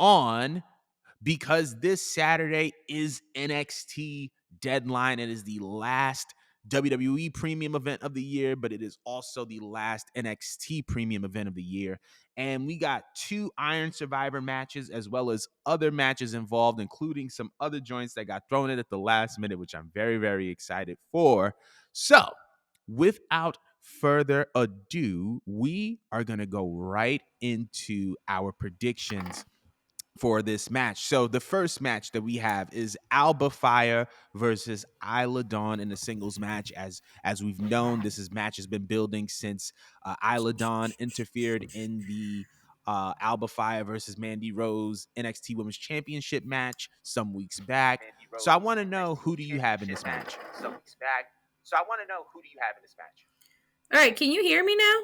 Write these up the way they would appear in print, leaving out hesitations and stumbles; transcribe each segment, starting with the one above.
on because this Saturday is NXT Deadline. It is the last WWE premium event of the year, but it is also the last NXT premium event of the year. And we got 2 Iron Survivor matches as well as other matches involved, including some other joints that got thrown in at the last minute, which I'm very, very excited for. So, without further ado, we are going to go right into our predictions for this match. So the first match that we have is Alba Fire versus Isla Dawn in a singles match. As we've known, this match has been building since Isla Dawn interfered in the Alba Fire versus Mandy Rose NXT Women's Championship match some weeks back. So I want to know, who do you have in this match? All right, can you hear me now?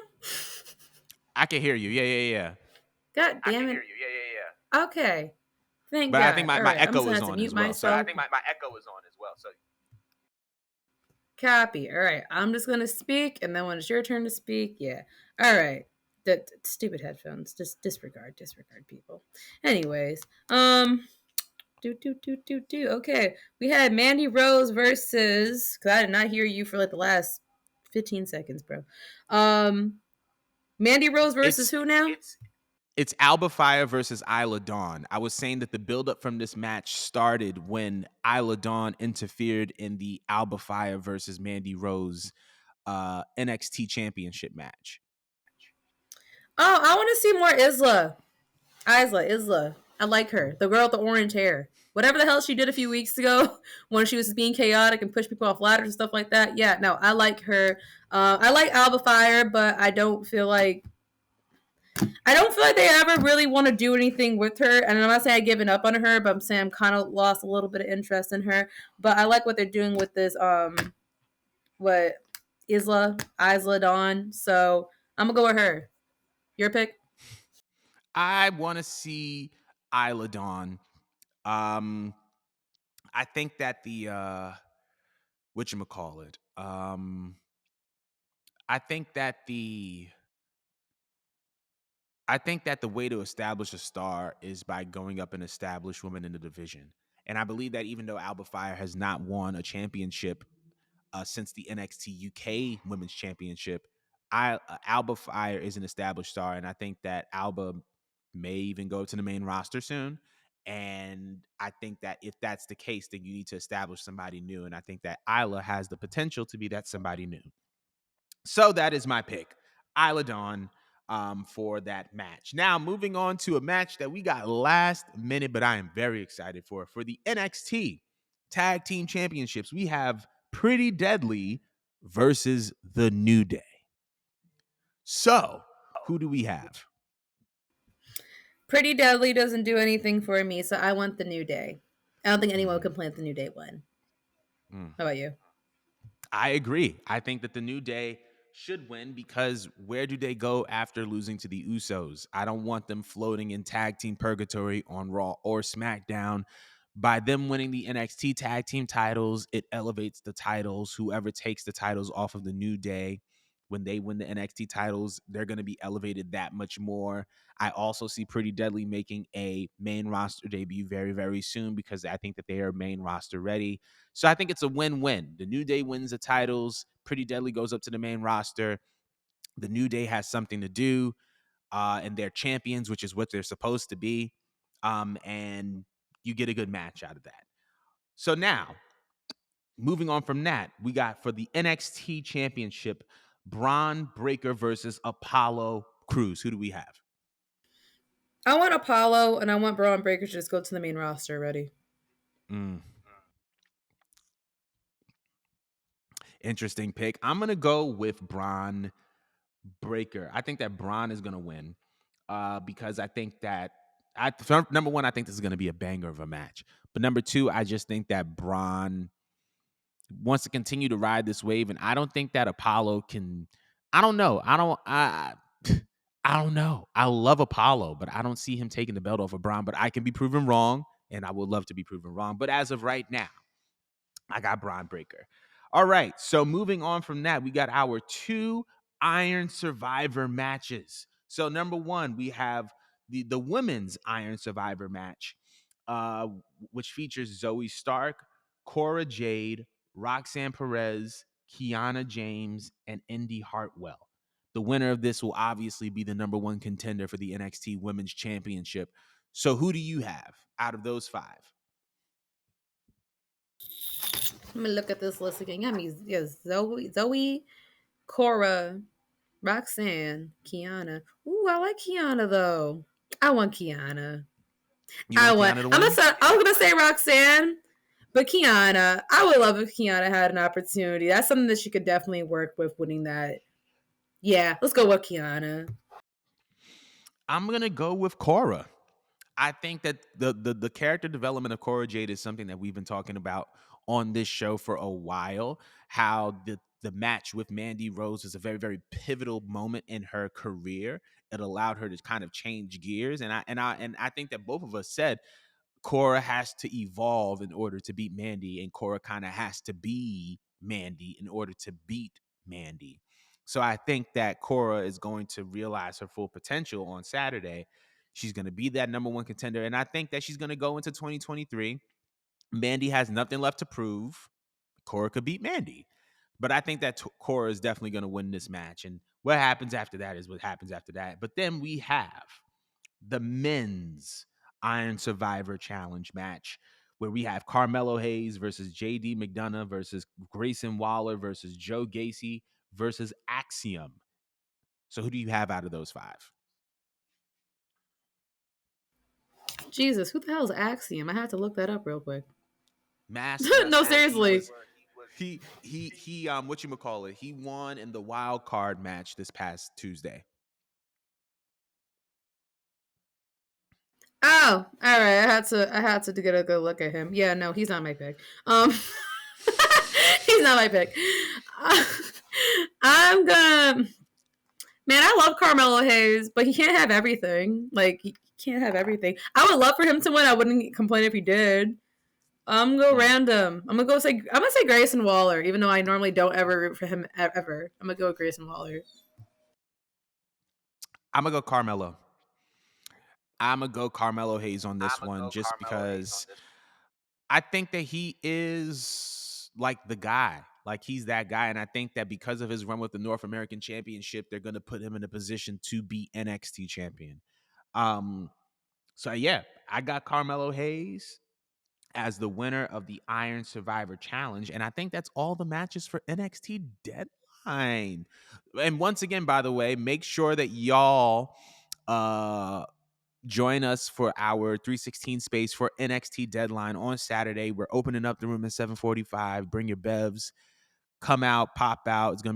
I can hear you. Yeah. God damn it. Okay. Thank But God. I think my right, echo is on as well. So myself. Copy. All right. I'm just going to speak, and then when it's your turn to speak, yeah. All right. Stupid headphones. Just disregard people. Anyways, Okay. We had Mandy Rose versus, because I did not hear you for like the last 15 seconds, bro. Mandy Rose versus who now? It's Alba Fire versus Isla Dawn. I was saying that the buildup from this match started when Isla Dawn interfered in the Alba Fire versus Mandy Rose NXT Championship match. Oh, I want to see more Isla. I like her. The girl with the orange hair. Whatever the hell she did a few weeks ago when she was being chaotic and push people off ladders and stuff like that. Yeah, no, I like her. I like Alba Fire, but I don't feel like they ever really want to do anything with her. And I'm not saying I've given up on her, but I'm saying I'm kind of lost a little bit of interest in her. But I like what they're doing with this, Isla Dawn. So I'm going to go with her. Your pick? I want to see Isla Dawn. I think that the whatchamacallit, I think that the way to establish a star is by going up and establish women in the division. And I believe that even though Alba Fire has not won a championship since the NXT UK Women's Championship, Alba Fire is an established star, and I think that Alba may even go to the main roster soon. And I think that if that's the case, then you need to establish somebody new. And I think that Isla has the potential to be that somebody new. So that is my pick, Isla Dawn, for that match. Now, moving on to a match that we got last minute, but I am very excited for the NXT Tag Team Championships. We have Pretty Deadly versus The New Day. So, who do we have? Pretty Deadly doesn't do anything for me, so I want the New Day. I don't think anyone would complain if the New Day win. How about you? I agree. I think that the New Day should win because where do they go after losing to the Usos? I don't want them floating in tag team purgatory on Raw or SmackDown. By them winning the NXT tag team titles, it elevates the titles. Whoever takes the titles off of the New Day, when they win the NXT titles, they're going to be elevated that much more. I also see Pretty Deadly making a main roster debut very, very soon because I think that they are main roster ready. So I think it's a win-win. The New Day wins the titles. Pretty Deadly goes up to the main roster. The New Day has something to do, and they're champions, which is what they're supposed to be. And you get a good match out of that. So now, moving on from that, we got for the NXT Championship, Braun Breaker versus Apollo Crews. Who do we have? I want Apollo, and I want Braun Breaker to just go to the main roster already. Interesting pick. I'm going to go with Braun Breaker. I think that Braun is going to win because I think that, number one, I think this is going to be a banger of a match. But number two, I just think that Braun wants to continue to ride this wave, and I don't think that Apollo can. I don't know. I don't know. I love Apollo, but I don't see him taking the belt off of Braun. But I can be proven wrong, and I would love to be proven wrong. But as of right now, I got Braun Breaker. All right. So moving on from that, we got our 2 Iron Survivor matches. So number one, we have the women's Iron Survivor match, uh, which features Zoe Stark, Cora Jade, Roxanne Perez, Kiana James, and Indy Hartwell. The winner of this will obviously be the number one contender for the NXT Women's Championship. So who do you have out of those five? Let me look at this list again. You got me, yes, Zoe, Cora, Roxanne, Kiana. Ooh, I like Kiana though. I want Kiana. You want Kiana to win? I was gonna say Roxanne, but Kiana. I would love if Kiana had an opportunity. That's something that she could definitely work with winning that. Yeah, let's go with Kiana. I'm gonna go with Cora. I think that the character development of Cora Jade is something that we've been talking about on this show for a while. How the match with Mandy Rose was a very, very pivotal moment in her career. It allowed her to kind of change gears, and I think that both of us said Cora has to evolve in order to beat Mandy, and Cora kind of has to be Mandy in order to beat Mandy. So I think that Cora is going to realize her full potential on Saturday. She's going to be that number one contender, and I think that she's going to go into 2023. Mandy has nothing left to prove. Cora could beat Mandy, but I think that Cora is definitely going to win this match, and what happens after that is what happens after that. But then we have the men's Iron Survivor Challenge match, where we have Carmelo Hayes versus JD McDonough versus Grayson Waller versus Joe Gacy versus Axiom. So who do you have out of those five? Jesus, who the hell is Axiom? I had to look that up real quick. Masked No, wrestler. seriously. He what you call it? He won in the wild card match this past Tuesday. Oh, all right. I had to get a good look at him. Yeah, no, he's not my pick. He's not my pick. I'm gonna. Man, I love Carmelo Hayes, but he can't have everything. Like he can't have everything. I would love for him to win. I wouldn't complain if he did. I'm gonna go random. I'm gonna say Grayson Waller, even though I normally don't ever root for him ever. I'm gonna go with Grayson Waller. I'm gonna go Carmelo. I'm gonna go Carmelo Hayes on this one, just because I think that he is like the guy. Like he's that guy. And I think that because of his run with the North American Championship, they're gonna put him in a position to be NXT champion. Um, so yeah, I got Carmelo Hayes as the winner of the Iron Survivor Challenge. And I think that's all the matches for NXT Deadline. And once again, by the way, make sure that y'all join us for our 316 space for NXT Deadline on Saturday. We're opening up the room at 7:45. Bring your bevs, come out, pop out. It's gonna